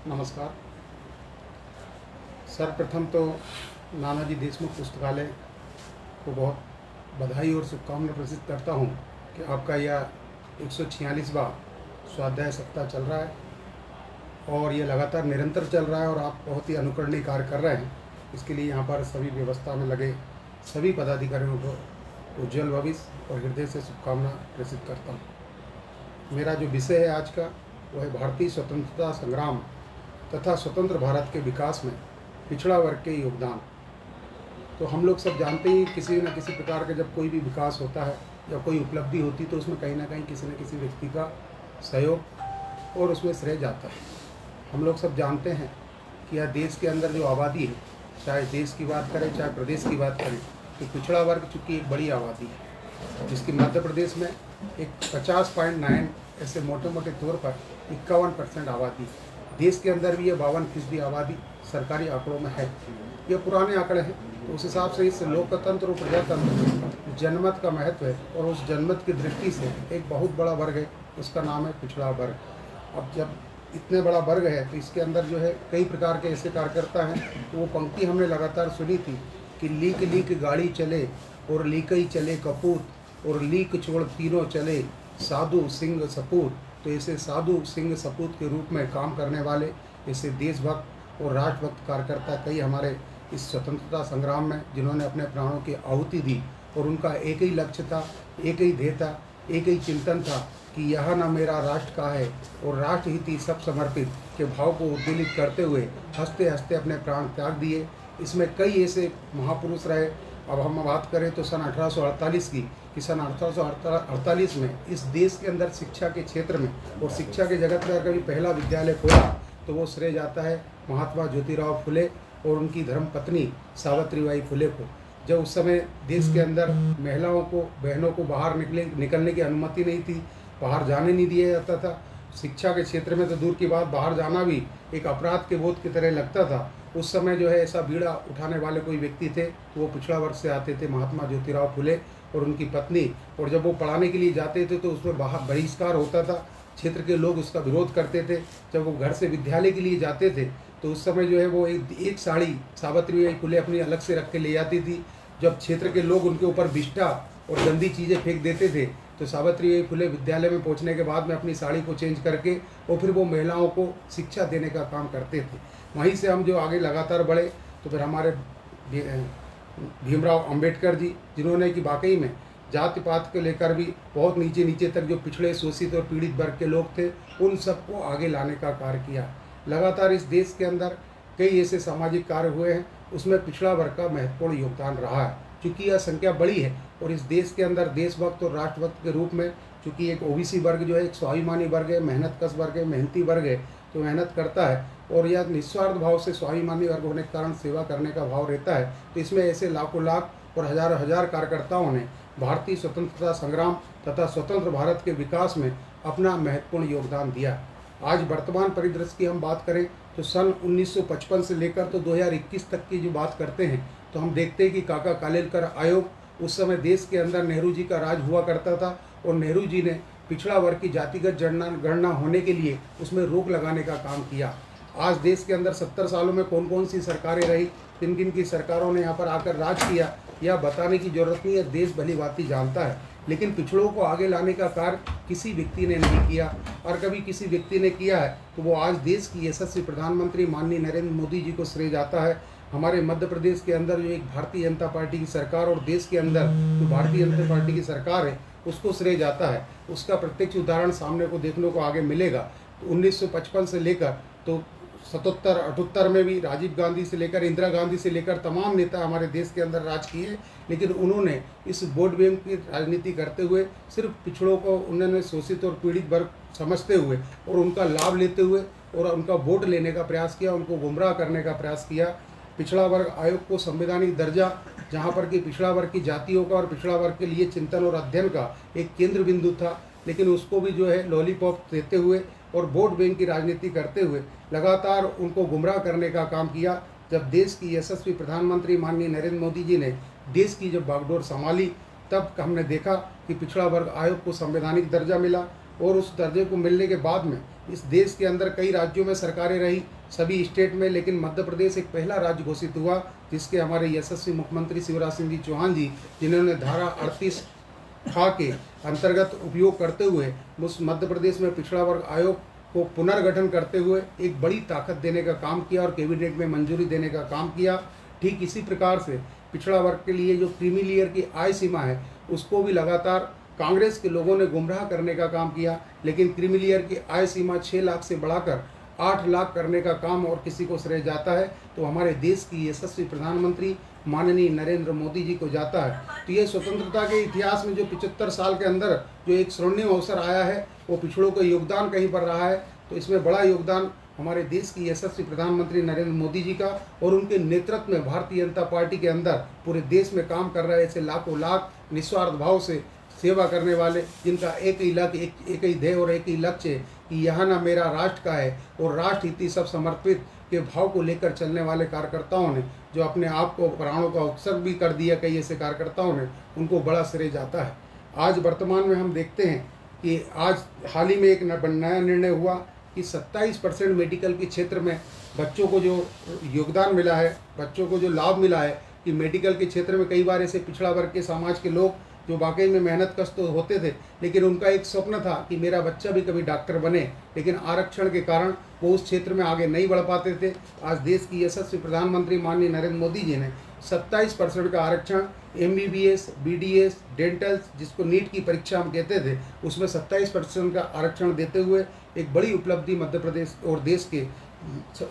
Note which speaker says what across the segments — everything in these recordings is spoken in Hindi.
Speaker 1: नमस्कार। सर्वप्रथम तो नानाजी देशमुख पुस्तकालय को बहुत बधाई और शुभकामनाएं प्रेषित करता हूं कि आपका यह 146वां स्वाध्याय सप्ताह चल रहा है और ये लगातार निरंतर चल रहा है और आप बहुत ही अनुकरणीय कार्य कर रहे हैं। इसके लिए यहाँ पर सभी व्यवस्था में लगे सभी पदाधिकारियों को उज्ज्वल भविष्य और हृदय से शुभकामना प्रेषित करता हूँ। मेरा जो विषय है आज का वह है भारतीय स्वतंत्रता संग्राम तथा स्वतंत्र भारत के विकास में पिछड़ा वर्ग के योगदान। तो हम लोग सब जानते ही किसी न किसी प्रकार का जब कोई भी विकास होता है या कोई उपलब्धि होती है तो उसमें कहीं ना कहीं किसी न किसी व्यक्ति का सहयोग और उसमें श्रेय जाता है। हम लोग सब जानते हैं कि यह देश के अंदर जो आबादी है, चाहे देश की बात करें चाहे प्रदेश की बात करें, तो पिछड़ा वर्ग चूँकि एक बड़ी आबादी है, जिसकी मध्य प्रदेश में एक 50.9 ऐसे मोटे मोटे तौर पर 51% आबादी, देश के अंदर भी ये 52% आबादी सरकारी आंकड़ों में है। ये पुराने आंकड़े हैं, तो उस हिसाब से इस लोकतंत्र और प्रजातंत्र में जनमत का महत्व है और उस जनमत की दृष्टि से एक बहुत बड़ा वर्ग है, उसका नाम है पिछड़ा वर्ग। अब जब इतने बड़ा वर्ग है तो इसके अंदर जो है कई प्रकार के ऐसे कार्यकर्ता हैं। तो वो पंक्ति हमने लगातार सुनी थी कि लीक लीक गाड़ी चले और लीकई चले कपूत और लीक छोड़ तीनों चले साधु सिंह सपूत। तो ऐसे साधु सिंह सपूत के रूप में काम करने वाले ऐसे देशभक्त और राष्ट्रभक्त कार्यकर्ता कई हमारे इस स्वतंत्रता संग्राम में जिन्होंने अपने प्राणों की आहुति दी और उनका एक ही लक्ष्य था, एक ही ध्येय था, एक ही चिंतन था कि यह न मेरा राष्ट्र का है और राष्ट्र हित ही सब समर्पित के भाव को उद्दीलित करते हुए हंसते हंसते अपने प्राण त्याग दिए। इसमें कई ऐसे महापुरुष रहे। अब हम बात करें तो सन 1848 की, कि सन 1848 में इस देश के अंदर शिक्षा के क्षेत्र में और शिक्षा के जगत में कभी पहला विद्यालय खोला तो वो श्रेय जाता है महात्मा ज्योतिराव फुले और उनकी धर्मपत्नी सावित्रीबाई फुले को। जब उस समय देश के अंदर महिलाओं को, बहनों को बाहर निकलने की अनुमति नहीं थी, बाहर जाने नहीं दिया जाता था। शिक्षा के क्षेत्र में तो दूर की बात, बाहर जाना भी एक अपराध के बोध की तरह लगता था। उस समय जो है ऐसा बीड़ा उठाने वाले कोई व्यक्ति थे तो वो पिछड़ा वर्ग से आते थे, महात्मा ज्योतिराव फुले और उनकी पत्नी। और जब वो पढ़ाने के लिए जाते थे तो उसमें बाहर बहिष्कार होता था, क्षेत्र के लोग उसका विरोध करते थे। जब वो घर से विद्यालय के लिए जाते थे तो उस समय जो है वो एक साड़ी सावित्रीबाई फुले अपनी अलग से रख के ले जाती थी। जब क्षेत्र के लोग उनके ऊपर विष्ठा और गंदी चीज़ें फेंक देते थे तो सावित्रीबाई फुले विद्यालय में पहुंचने के बाद में अपनी साड़ी को चेंज करके और फिर वो महिलाओं को शिक्षा देने का काम करते थे। वहीं से हम जो आगे लगातार बढ़े तो फिर हमारे भीमराव अंबेडकर जी, जिन्होंने कि वाकई में जाति पात को लेकर भी बहुत नीचे नीचे तक जो पिछड़े शोषित और पीड़ित वर्ग के लोग थे उन सबको आगे लाने का कार्य किया। लगातार इस देश के अंदर कई ऐसे सामाजिक कार्य हुए हैं, उसमें पिछड़ा वर्ग का महत्वपूर्ण योगदान रहा है। चूँकि यह संख्या बड़ी है और इस देश के अंदर देशभक्त और राष्ट्रभक्त के रूप में, चूँकि एक ओबीसी वर्ग जो है एक स्वाभिमानी वर्ग है, मेहनतकश वर्ग है, मेहनती वर्ग है, तो मेहनत करता है और यह निस्वार्थ भाव से स्वाभिमानी वर्ग होने के कारण सेवा करने का भाव रहता है। तो इसमें ऐसे लाखों लाख और हजारों हजार कार्यकर्ताओं ने भारतीय स्वतंत्रता संग्राम तथा स्वतंत्र भारत के विकास में अपना महत्वपूर्ण योगदान दिया। आज वर्तमान परिदृश्य की हम बात करें तो सन 1955 से लेकर तो 2021 तक की जो बात करते हैं तो हम देखते हैं कि काका कालेलकर आयोग, उस समय देश के अंदर नेहरू जी का राज हुआ करता था और नेहरू जी ने पिछड़ा वर्ग की जातिगत गणना होने के लिए उसमें रोक लगाने का काम किया। आज देश के अंदर 70 सालों में कौन कौन सी सरकारें रही, किन किन की सरकारों ने यहाँ पर आकर राज किया, यह बताने की जरूरत नहीं है, देश भली भांति जानता है। लेकिन पिछड़ों को आगे लाने का कार्य किसी व्यक्ति ने नहीं किया और कभी किसी व्यक्ति ने किया है तो वो आज देश की यशस्वी प्रधानमंत्री माननीय नरेंद्र मोदी जी को श्रेय जाता है। हमारे मध्य प्रदेश के अंदर जो एक भारतीय जनता पार्टी की सरकार और देश के अंदर जो भारतीय जनता पार्टी की सरकार है उसको श्रेय जाता है। उसका प्रत्यक्ष उदाहरण सामने को देखने को आगे मिलेगा। तो 1955 से लेकर तो 77, 78 में भी राजीव गांधी से लेकर इंदिरा गांधी से लेकर तमाम नेता हमारे देश के अंदर राज किए, लेकिन उन्होंने इस वोट बैंक की राजनीति करते हुए सिर्फ पिछड़ों को उन्होंने शोषित और पीड़ित वर्ग समझते हुए और उनका लाभ लेते हुए और उनका वोट लेने का प्रयास किया, उनको गुमराह करने का प्रयास किया। पिछड़ा वर्ग आयोग को संवैधानिक दर्जा, जहाँ पर कि पिछड़ा वर्ग की जातियों का और पिछड़ा वर्ग के लिए चिंतन और अध्ययन का एक केंद्र बिंदु था, लेकिन उसको भी जो है लॉलीपॉप देते हुए और वोट बैंक की राजनीति करते हुए लगातार उनको गुमराह करने का काम किया। जब देश की यशस्वी प्रधानमंत्री माननीय नरेंद्र मोदी जी ने देश की जब बागडोर संभाली तब हमने देखा कि पिछड़ा वर्ग आयोग को संवैधानिक दर्जा मिला और उस दर्जे को मिलने के बाद में इस देश के अंदर कई राज्यों में सरकारें रही, सभी स्टेट में, लेकिन मध्य प्रदेश एक पहला राज्य घोषित हुआ जिसके हमारे यशस्वी मुख्यमंत्री शिवराज सिंह जी चौहान जी, जिन्होंने धारा 38 खा के अंतर्गत उपयोग करते हुए उस मध्य प्रदेश में पिछड़ा वर्ग आयोग को पुनर्गठन करते हुए एक बड़ी ताकत देने का काम किया और कैबिनेट में मंजूरी देने का काम किया। ठीक इसी प्रकार से पिछड़ा वर्ग के लिए जो क्रीमी लेयर की आय सीमा है उसको भी लगातार कांग्रेस के लोगों ने गुमराह करने का काम किया, लेकिन क्रीमी लेयर की आय सीमा 6 लाख से बढ़ाकर 8 लाख करने का काम और किसी को श्रेय जाता है तो हमारे देश की यशस्वी प्रधानमंत्री माननीय नरेंद्र मोदी जी को जाता है। तो ये स्वतंत्रता के इतिहास में जो 75 साल के अंदर जो एक स्वर्णिम अवसर आया है वो पिछड़ों का योगदान कहीं पर रहा है, तो इसमें बड़ा योगदान हमारे देश की यशस्वी प्रधानमंत्री नरेंद्र मोदी जी का और उनके नेतृत्व में भारतीय जनता पार्टी के अंदर पूरे देश में काम कर रहे ऐसे लाखों लाख निस्वार्थ भाव से सेवा करने वाले, जिनका एक ही लक्ष्य, एक ही ध्येय और एक ही लक्ष्य है कि यहाँ ना मेरा राष्ट्र का है और राष्ट्र हित सब समर्पित के भाव को लेकर चलने वाले कार्यकर्ताओं ने जो अपने आप को प्राणों का उत्सर्ग भी कर दिया, कई ऐसे कार्यकर्ताओं ने, उनको बड़ा श्रेय जाता है। आज वर्तमान में हम देखते हैं कि आज हाल ही में एक नया निर्णय हुआ कि 27% मेडिकल के क्षेत्र में बच्चों को जो योगदान मिला है, बच्चों को जो लाभ मिला है कि मेडिकल के क्षेत्र में कई बार ऐसे पिछड़ा वर्ग के समाज के लोग जो वाकई में मेहनत कश तो होते थे, लेकिन उनका एक स्वप्न था कि मेरा बच्चा भी कभी डॉक्टर बने, लेकिन आरक्षण के कारण वो उस क्षेत्र में आगे नहीं बढ़ पाते थे। आज देश की यशस्वी प्रधानमंत्री माननीय नरेंद्र मोदी जी ने 27% का आरक्षण MBBS, BDS, डेंटल, जिसको नीट की परीक्षा हम कहते थे, उसमें 27% का आरक्षण देते हुए एक बड़ी उपलब्धि मध्य प्रदेश और देश के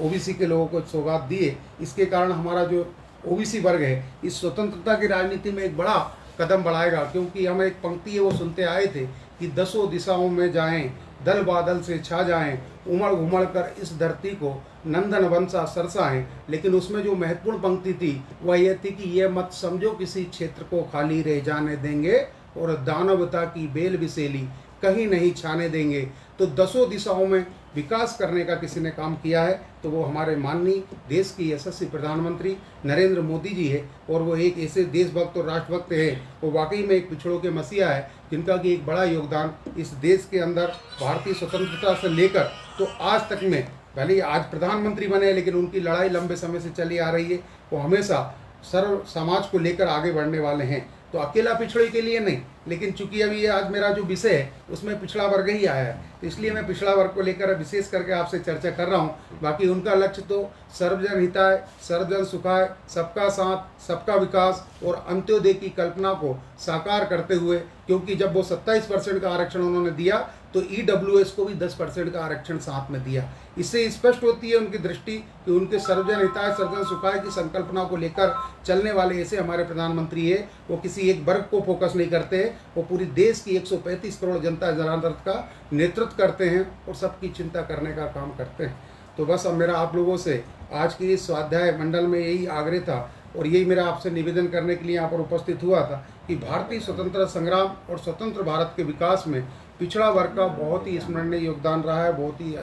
Speaker 1: OBC के लोगों को सौगात दिए। इसके कारण हमारा जो OBC वर्ग है इस स्वतंत्रता की राजनीति में एक बड़ा कदम बढ़ाएगा, क्योंकि हम एक पंक्ति है वो सुनते आए थे कि 10 दिशाओं में जाएं, दल बादल से छा जाएं, उमड़ घुमड़ कर इस धरती को नंदन वंशा सरसाएं। लेकिन उसमें जो महत्वपूर्ण पंक्ति थी वह यह थी कि यह मत समझो किसी क्षेत्र को खाली रह जाने देंगे और दानवता की बेल बिसेली कहीं नहीं छाने देंगे। तो 10 दिशाओं में विकास करने का किसी ने काम किया है तो वो हमारे माननीय देश की यशस्वी प्रधानमंत्री नरेंद्र मोदी जी है, और वो एक ऐसे देशभक्त और राष्ट्रभक्त है, वो वाकई में एक पिछड़ों के मसीहा है, जिनका कि एक बड़ा योगदान इस देश के अंदर भारतीय स्वतंत्रता से लेकर तो आज तक में, भले ही आज प्रधानमंत्री बने लेकिन उनकी लड़ाई लंबे समय से चली आ रही है। वो हमेशा सर्व समाज को लेकर आगे बढ़ने वाले हैं, तो अकेला पिछड़े के लिए नहीं, लेकिन चूंकि अभी ये आज मेरा जो विषय है उसमें पिछड़ा वर्ग ही आया है, तो इसलिए मैं पिछड़ा वर्ग को लेकर विशेष करके आपसे चर्चा कर रहा हूँ। बाकी उनका लक्ष्य तो सर्वजन हिताय, सर्वजन सुखाय, सबका साथ, सबका विकास और अंत्योदय की कल्पना को साकार करते हुए, क्योंकि जब वो 27% का आरक्षण उन्होंने दिया तो EWS को भी 10% का आरक्षण साथ में दिया। इससे स्पष्ट होती है उनकी दृष्टि कि उनके सर्वजन हिताय सर्वजन सुखाय की संकल्पना को लेकर चलने वाले ऐसे हमारे प्रधानमंत्री है। वो किसी एक वर्ग को फोकस नहीं करते, वो पूरी देश की 135 करोड़ जनता जनार्दन का नेतृत्व करते हैं और सबकी चिंता करने का काम करते हैं। तो बस अब मेरा आप लोगों से आज की इस स्वाध्याय मंडल में यही आग्रह था और यही मेरा आपसे निवेदन करने के लिए यहाँ पर उपस्थित हुआ था कि भारतीय स्वतंत्रता संग्राम और स्वतंत्र भारत के विकास में पिछड़ा वर्ग का बहुत ही स्मरणीय योगदान रहा है, बहुत ही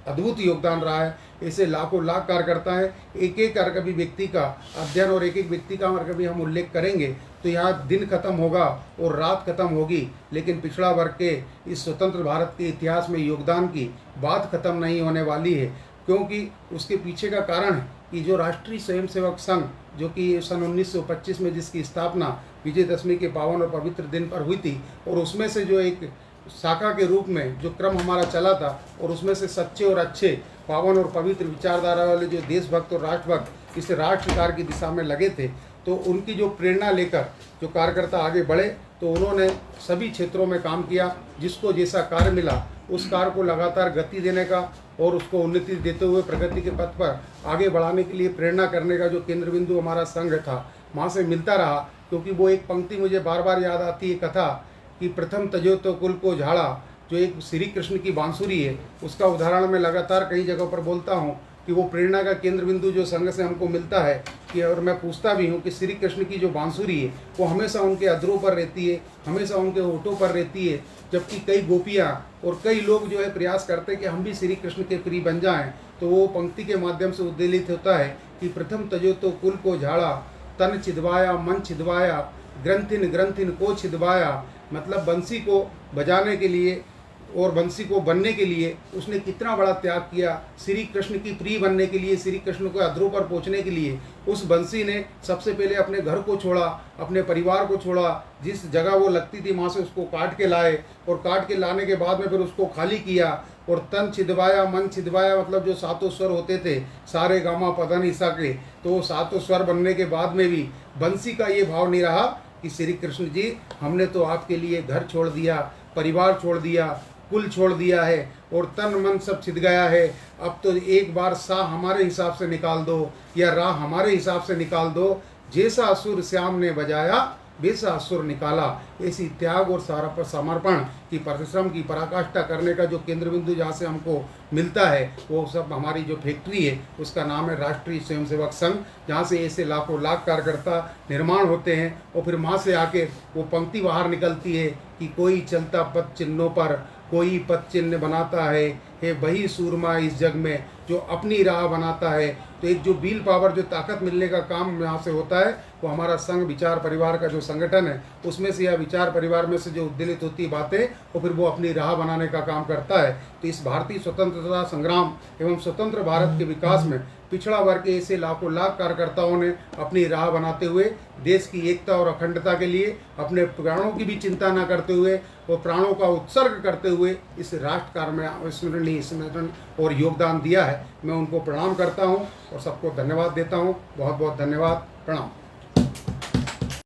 Speaker 1: अद्भुत योगदान रहा है। ऐसे लाखों लाख कार्यकर्ता है, एक एक कभी व्यक्ति का अध्ययन और एक एक व्यक्ति का अगर कभी हम उल्लेख करेंगे तो यहाँ दिन खत्म होगा और रात खत्म होगी, लेकिन पिछड़ा वर्ग के इस स्वतंत्र भारत के इतिहास में योगदान की बात खत्म नहीं होने वाली है, क्योंकि उसके पीछे का कारण है कि जो राष्ट्रीय स्वयंसेवक संघ जो कि सन 1925 में जिसकी स्थापना विजयदशमी के पावन और पवित्र दिन पर हुई थी, और उसमें से जो एक शाखा के रूप में जो क्रम हमारा चला था और उसमें से सच्चे और अच्छे पावन और पवित्र विचारधारा वाले जो देशभक्त और राष्ट्रभक्त इस राष्ट्र कार्य की दिशा में लगे थे, तो उनकी जो प्रेरणा लेकर जो कार्यकर्ता आगे बढ़े तो उन्होंने सभी क्षेत्रों में काम किया। जिसको जैसा कार्य मिला उस कार्य को लगातार गति देने का और उसको उन्नति देते हुए प्रगति के पथ पर आगे बढ़ाने के लिए प्रेरणा करने का जो केंद्र बिंदु हमारा संघ था वहाँ से मिलता रहा। क्योंकि वो एक पंक्ति मुझे बार बार याद आती है कथा कि प्रथम तजो तो कुल को झाड़ा, जो एक श्री कृष्ण की बांसुरी है, उसका उदाहरण मैं लगातार कई जगहों पर बोलता हूँ कि वो प्रेरणा का केंद्र बिंदु जो संघ से हमको मिलता है कि, और मैं पूछता भी हूँ कि श्री कृष्ण की जो बांसुरी है वो हमेशा उनके अधरों पर रहती है, हमेशा उनके होठों पर रहती है, जबकि कई गोपियाँ और कई लोग जो है प्रयास करते हैं कि हम भी श्री कृष्ण के प्रिय बन जाएं। तो वो पंक्ति के माध्यम से उद्वेलित होता है कि प्रथम तजो तो कुल को झाड़ा, तन छिदवाया मन छिदवाया, ग्रंथिन ग्रंथिन को छिदवाया। मतलब बंसी को बजाने के लिए और बंसी को बनने के लिए उसने कितना बड़ा त्याग किया। श्री कृष्ण की प्रिय बनने के लिए, श्री कृष्ण को अधरों पर पहुंचने के लिए उस बंसी ने सबसे पहले अपने घर को छोड़ा, अपने परिवार को छोड़ा, जिस जगह वो लगती थी वहाँ से उसको काट के लाए, और काट के लाने के बाद में फिर उसको खाली किया और तन छिदवाया मन छिदवाया, मतलब जो सातों स्वर होते थे सारे गामा पदा निसा के, तो वो सातों स्वर बनने के बाद में भी बंसी का ये भाव नहीं रहा कि श्री कृष्ण जी हमने तो आपके लिए घर छोड़ दिया, परिवार छोड़ दिया, कुल छोड़ दिया है और तन मन सब छिद गया है, अब तो एक बार सा हमारे हिसाब से निकाल दो या राह हमारे हिसाब से निकाल दो, जैसा असुर श्याम ने बजाया वैसा असुर निकाला। ऐसी त्याग और सारा समर्पण की परिश्रम की पराकाष्ठा करने का जो केंद्र बिंदु जहाँ से हमको मिलता है वो सब हमारी जो फैक्ट्री है उसका नाम है राष्ट्रीय स्वयंसेवक संघ, जहाँ से ऐसे लाखों लाख कार्यकर्ता निर्माण होते हैं और फिर वहाँ से आके वो पंक्ति बाहर निकलती है कि कोई चलता पथ चिन्हों पर कोई पथ चिन्ह बनाता है, हे वही सूरमा इस जग में जो अपनी राह बनाता है। तो एक जो व्हील पावर, जो ताकत मिलने का काम यहाँ से होता है वो हमारा संघ विचार परिवार का जो संगठन है उसमें से, या विचार परिवार में से जो उद्दलित होती बातें वो फिर वो अपनी राह बनाने का काम करता है। तो इस भारतीय स्वतंत्रता संग्राम एवं स्वतंत्र भारत के विकास में पिछड़ा वर्ग के ऐसे लाखों लाख कार्यकर्ताओं ने अपनी राह बनाते हुए देश की एकता और अखंडता के लिए अपने प्राणों की भी चिंता न करते हुए और प्राणों का उत्सर्ग करते हुए इस राष्ट्र कार्य में स्मरण और योगदान दिया है। मैं उनको प्रणाम करता हूं और सबको धन्यवाद देता हूं। बहुत बहुत धन्यवाद, प्रणाम।